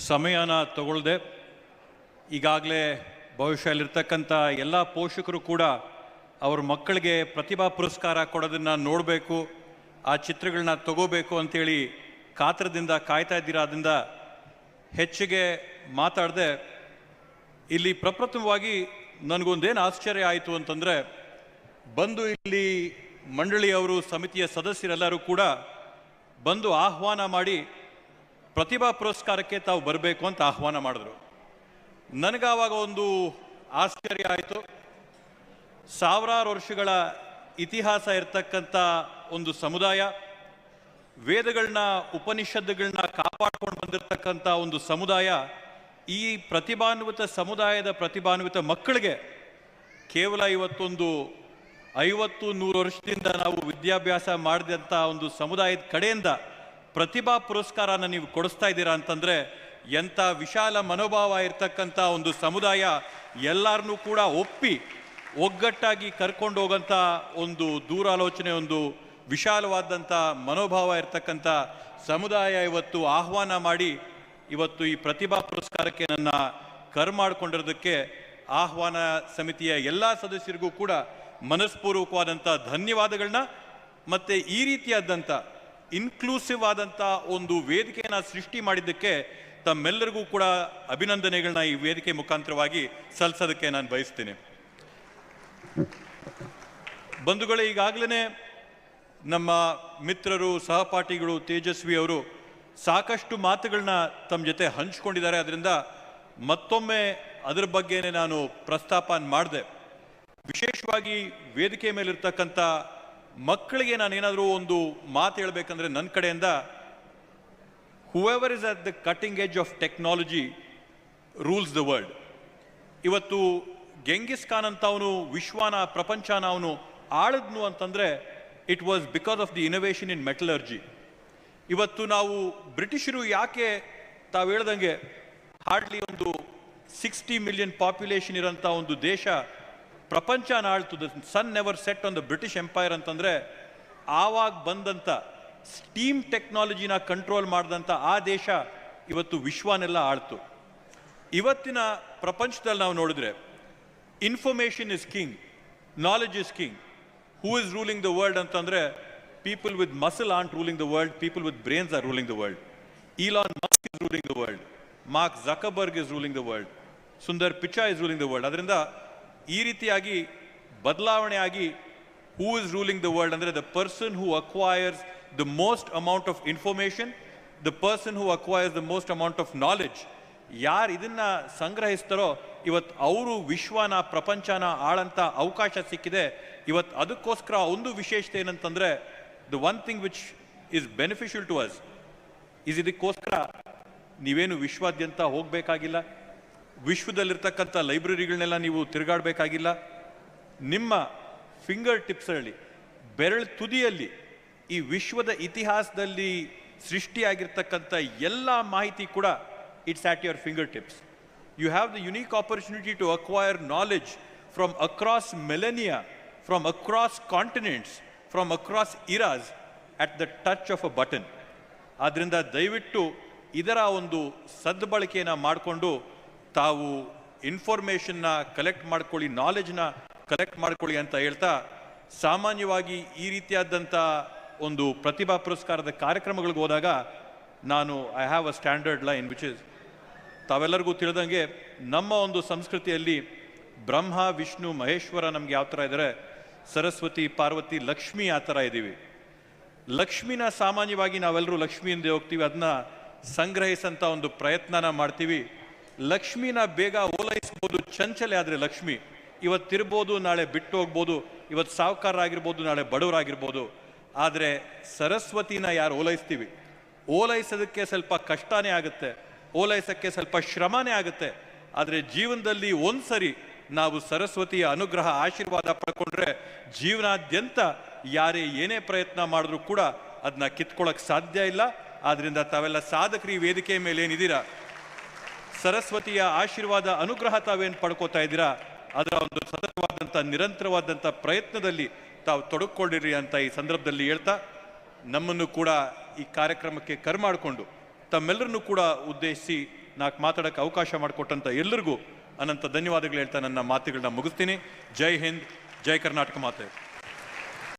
ಸಮಯನ ತಗೊಳ್ಳದೆ ಈಗಾಗಲೇ ಬಹುಶಃ ಇಲ್ಲಿರ್ತಕ್ಕಂಥ ಎಲ್ಲ ಪೋಷಕರು ಕೂಡ ಅವ್ರ ಮಕ್ಕಳಿಗೆ ಪ್ರತಿಭಾ ಪುರಸ್ಕಾರ ಕೊಡೋದನ್ನು ನೋಡಬೇಕು, ಆ ಚಿತ್ರಗಳನ್ನ ತಗೋಬೇಕು ಅಂತೇಳಿ ಕಾತರದಿಂದ ಕಾಯ್ತಾ ಇದ್ದೀರಾ. ಅದರಿಂದ ಹೆಚ್ಚಿಗೆ ಮಾತಾಡದೆ ಇಲ್ಲಿ ಪ್ರಪ್ರಥಮವಾಗಿ ನನಗೊಂದೇನು ಆಶ್ಚರ್ಯ ಆಯಿತು ಅಂತಂದರೆ, ಬಂದು ಇಲ್ಲಿ ಮಂಡಳಿಯವರು ಸಮಿತಿಯ ಸದಸ್ಯರೆಲ್ಲರೂ ಕೂಡ ಬಂದು ಆಹ್ವಾನ ಮಾಡಿ ಪ್ರತಿಭಾ ಪುರಸ್ಕಾರಕ್ಕೆ ತಾವು ಬರಬೇಕು ಅಂತ ಆಹ್ವಾನ ಮಾಡಿದ್ರು. ನನಗಾವಾಗ ಒಂದು ಆಶ್ಚರ್ಯ ಆಯಿತು. ಸಾವಿರಾರು ವರ್ಷಗಳ ಇತಿಹಾಸ ಇರತಕ್ಕಂಥ ಒಂದು ಸಮುದಾಯ, ವೇದಗಳನ್ನ ಉಪನಿಷತ್ತುಗಳನ್ನ ಕಾಪಾಡ್ಕೊಂಡು ಬಂದಿರತಕ್ಕಂಥ ಒಂದು ಸಮುದಾಯ, ಈ ಪ್ರತಿಭಾನ್ವಿತ ಸಮುದಾಯದ ಪ್ರತಿಭಾನ್ವಿತ ಮಕ್ಕಳಿಗೆ ಕೇವಲ ಇವತ್ತೊಂದು 50-100 ವರ್ಷದಿಂದ ನಾವು ವಿದ್ಯಾಭ್ಯಾಸ ಮಾಡಿದಂಥ ಒಂದು ಸಮುದಾಯದ ಕಡೆಯಿಂದ ಪ್ರತಿಭಾ ಪುರಸ್ಕಾರನ ನೀವು ಕೊಡಿಸ್ತಾ ಇದ್ದೀರಾ ಅಂತಂದರೆ ಎಂಥ ವಿಶಾಲ ಮನೋಭಾವ ಇರ್ತಕ್ಕಂಥ ಒಂದು ಸಮುದಾಯ, ಎಲ್ಲರನ್ನೂ ಕೂಡ ಒಪ್ಪಿ ಒಗ್ಗಟ್ಟಾಗಿ ಕರ್ಕೊಂಡು ಹೋಗೋಂಥ ಒಂದು ದೂರಾಲೋಚನೆ, ಒಂದು ವಿಶಾಲವಾದಂಥ ಮನೋಭಾವ ಇರ್ತಕ್ಕಂಥ ಸಮುದಾಯ ಇವತ್ತು ಆಹ್ವಾನ ಮಾಡಿ ಇವತ್ತು ಈ ಪ್ರತಿಭಾ ಪುರಸ್ಕಾರಕ್ಕೆ ನನ್ನ ಮಾಡಿಕೊಂಡಿರೋದಕ್ಕೆ ಆಹ್ವಾನ ಸಮಿತಿಯ ಎಲ್ಲ ಸದಸ್ಯರಿಗೂ ಕೂಡ ಮನಸ್ಪೂರ್ವಕವಾದಂಥ ಧನ್ಯವಾದಗಳನ್ನ, ಮತ್ತು ಈ ರೀತಿಯಾದಂಥ ಇನ್ಕ್ಲೂಸಿವ್ ಆದಂಥ ಒಂದು ವೇದಿಕೆಯನ್ನು ಸೃಷ್ಟಿ ಮಾಡಿದ್ದಕ್ಕೆ ತಮ್ಮೆಲ್ಲರಿಗೂ ಕೂಡ ಅಭಿನಂದನೆಗಳನ್ನ ಈ ವೇದಿಕೆ ಮುಖಾಂತರವಾಗಿ ಸಲ್ಲಿಸೋದಕ್ಕೆ ನಾನು ಬಯಸ್ತೀನಿ. ಬಂಧುಗಳೇ, ಈಗಾಗಲೇ ನಮ್ಮ ಮಿತ್ರರು, ಸಹಪಾಠಿಗಳು ತೇಜಸ್ವಿ ಅವರು ಸಾಕಷ್ಟು ಮಾತುಗಳನ್ನ ತಮ್ಮ ಜೊತೆ ಹಂಚ್ಕೊಂಡಿದ್ದಾರೆ. ಅದರಿಂದ ಮತ್ತೊಮ್ಮೆ ಅದರ ಬಗ್ಗೆನೇ ನಾನು ಪ್ರಸ್ತಾಪ ಮಾಡಿದೆ. ವಿಶೇಷವಾಗಿ ವೇದಿಕೆ ಮೇಲಿರ್ತಕ್ಕಂಥ ಮಕ್ಕಳಿಗೆ ನಾನೇನಾದರೂ ಒಂದು ಮಾತು ಹೇಳಬೇಕಂದ್ರೆ ನನ್ನ ಕಡೆಯಿಂದ, whoever is at the cutting edge of technology rules the world. ಇವತ್ತು ಗೆಂಗಿಸ್ ಖಾನ್ ಅಂತ ಅವನು ವಿಶ್ವನ, ಪ್ರಪಂಚನ ಅವನು ಆಳಿದ್ನು ಅಂತಂದರೆ it was because of the innovation in metallurgy. ಇವತ್ತು ನಾವು ಬ್ರಿಟಿಷರು ಯಾಕೆ ತಾವು ಹೇಳ್ದಂಗೆ ಹಾರ್ಡ್ಲಿ ಒಂದು 60 ಮಿಲಿಯನ್ ಪಾಪ್ಯುಲೇಷನ್ ಇರೋಂಥ ಒಂದು ದೇಶ ಪ್ರಪಂಚನ ಆಳ್ತು, the sun never set on the British empire ಅಂತಂದರೆ, ಆವಾಗ ಬಂದಂಥ ಸ್ಟೀಮ್ ಟೆಕ್ನಾಲಜಿನ ಕಂಟ್ರೋಲ್ ಮಾಡಿದಂಥ ಆ ದೇಶ ಇವತ್ತು ವಿಶ್ವನೆಲ್ಲ ಆಳ್ತು. ಇವತ್ತಿನ ಪ್ರಪಂಚದಲ್ಲಿ ನಾವು ನೋಡಿದ್ರೆ information is king, knowledge is king. Who is ruling the world ಅಂತಂದರೆ, people with muscle aren't ruling the world, people with brains are ruling the world. Elon Musk is ruling the world, Mark Zuckerberg is ruling the world, Sundar Pichai is ruling the world. ಅದರಿಂದ ಈ ರೀತಿಯಾಗಿ ಬದಲಾವಣೆ ಆಗಿ who is ruling the world ಅಂದರೆ the person who acquires the most amount of information, the person who acquires the most amount of knowledge. ಯಾರು ಇದನ್ನ ಸಂಗ್ರಹಿಸ್ತಾರೋ ಇವತ್ತು ಅವರು ವಿಶ್ವನ, ಪ್ರಪಂಚನ ಆಳಂತ ಅವಕಾಶ ಸಿಕ್ಕಿದೆ. ಇವತ್ತು ಅದಕ್ಕೋಸ್ಕರ ಒಂದು ವಿಶೇಷತೆ ಏನಂತಂದರೆ, the one thing which is beneficial to us is, ಇದಕ್ಕೋಸ್ಕರ ನೀವೇನು ವಿಶ್ವಾದ್ಯಂತ ಹೋಗಬೇಕಾಗಿಲ್ಲ, ವಿಶ್ವದಲ್ಲಿರ್ತಕ್ಕಂಥ ಲೈಬ್ರರಿಗಳನ್ನೆಲ್ಲ ನೀವು ತಿರುಗಾಡಬೇಕಾಗಿಲ್ಲ. ನಿಮ್ಮ ಫಿಂಗರ್ ಟಿಪ್ಸಲ್ಲಿ, ಬೆರಳು ತುದಿಯಲ್ಲಿ ಈ ವಿಶ್ವದ ಇತಿಹಾಸದಲ್ಲಿ ಸೃಷ್ಟಿಯಾಗಿರ್ತಕ್ಕಂಥ ಎಲ್ಲ ಮಾಹಿತಿ ಕೂಡ it's at your finger tips. You have the unique opportunity to acquire knowledge from across millennia, from across continents, from across eras at the touch of a button. ಆದ್ದರಿಂದ ದಯವಿಟ್ಟು ಇದರ ಒಂದು ಸದ್ಬಳಕೆಯನ್ನು ಮಾಡಿಕೊಂಡು ತಾವು ಇನ್ಫಾರ್ಮೇಷನ್ನ ಕಲೆಕ್ಟ್ ಮಾಡ್ಕೊಳ್ಳಿ, ನಾಲೆಜ್ನ ಕಲೆಕ್ಟ್ ಮಾಡ್ಕೊಳ್ಳಿ ಅಂತ ಹೇಳ್ತಾ, ಸಾಮಾನ್ಯವಾಗಿ ಈ ರೀತಿಯಾದಂಥ ಒಂದು ಪ್ರತಿಭಾ ಪುರಸ್ಕಾರದ ಕಾರ್ಯಕ್ರಮಗಳಿಗೆ ಹೋದಾಗ ನಾನು I have a standard line which is, ತಾವೆಲ್ಲರಿಗೂ ತಿಳಿದಂಗೆ ನಮ್ಮ ಒಂದು ಸಂಸ್ಕೃತಿಯಲ್ಲಿ ಬ್ರಹ್ಮ, ವಿಷ್ಣು, ಮಹೇಶ್ವರ ನಮ್ಗೆ ಯಾವ ಥರ ಇದ್ದಾರೆ, ಸರಸ್ವತಿ, ಪಾರ್ವತಿ, ಲಕ್ಷ್ಮಿ ಆ ಥರ ಇದ್ದೀವಿ. ಲಕ್ಷ್ಮಿನ ಸಾಮಾನ್ಯವಾಗಿ ನಾವೆಲ್ಲರೂ ಲಕ್ಷ್ಮಿಯಿಂದ ಹೋಗ್ತೀವಿ, ಅದನ್ನ ಸಂಗ್ರಹಿಸಂಥ ಒಂದು ಪ್ರಯತ್ನನ ಮಾಡ್ತೀವಿ. ಲಕ್ಷ್ಮಿನ ಬೇಗ ಓಲೈಸ್ಬೋದು, ಚಂಚಲೆ. ಆದರೆ ಲಕ್ಷ್ಮಿ ಇವತ್ತಿರ್ಬೋದು, ನಾಳೆ ಬಿಟ್ಟು ಹೋಗ್ಬೋದು, ಇವತ್ತು ಸಾಹುಕಾರರಾಗಿರ್ಬೋದು, ನಾಳೆ ಬಡವರಾಗಿರ್ಬೋದು. ಆದರೆ ಸರಸ್ವತಿನ ಯಾರು ಓಲೈಸ್ತೀವಿ, ಓಲೈಸೋದಕ್ಕೆ ಸ್ವಲ್ಪ ಕಷ್ಟನೇ ಆಗುತ್ತೆ, ಓಲೈಸೋಕ್ಕೆ ಸ್ವಲ್ಪ ಶ್ರಮನೇ ಆಗುತ್ತೆ. ಆದರೆ ಜೀವನದಲ್ಲಿ ಒಂದ್ಸರಿ ನಾವು ಸರಸ್ವತಿಯ ಅನುಗ್ರಹ, ಆಶೀರ್ವಾದ ಪಡ್ಕೊಂಡ್ರೆ ಜೀವನಾದ್ಯಂತ ಯಾರೇ ಏನೇ ಪ್ರಯತ್ನ ಮಾಡಿದ್ರೂ ಕೂಡ ಅದನ್ನ ಕಿತ್ಕೊಳ್ಳೋಕೆ ಸಾಧ್ಯ ಇಲ್ಲ. ಆದ್ದರಿಂದ ತಾವೆಲ್ಲ ಸಾಧಕರು ಈ ವೇದಿಕೆ ಮೇಲೆ ಏನಿದ್ದೀರಾ, ಸರಸ್ವತಿಯ ಆಶೀರ್ವಾದ, ಅನುಗ್ರಹ ತಾವೇನು ಪಡ್ಕೋತಾ ಇದ್ದೀರಾ, ಅದರ ಒಂದು ಸತತವಾದಂಥ, ನಿರಂತರವಾದಂಥ ಪ್ರಯತ್ನದಲ್ಲಿ ತಾವು ತೊಡಗಿಕೊಂಡಿರಿ ಅಂತ ಈ ಸಂದರ್ಭದಲ್ಲಿ ಹೇಳ್ತಾ, ನಮ್ಮನ್ನು ಕೂಡ ಈ ಕಾರ್ಯಕ್ರಮಕ್ಕೆ ಮಾಡಿಕೊಂಡು ತಮ್ಮೆಲ್ಲರನ್ನು ಕೂಡ ಉದ್ದೇಶಿಸಿ ನಾಲ್ಕು ಮಾತಾಡೋಕ್ಕೆ ಅವಕಾಶ ಮಾಡಿಕೊಟ್ಟಂಥ ಎಲ್ಲರಿಗೂ ಅನಂತ ಧನ್ಯವಾದಗಳು ಹೇಳ್ತಾ ನನ್ನ ಮಾತುಗಳನ್ನ ಮುಗಿಸ್ತೀನಿ. ಜೈ ಹಿಂದ್, ಜೈ ಕರ್ನಾಟಕ ಮಾತೆ.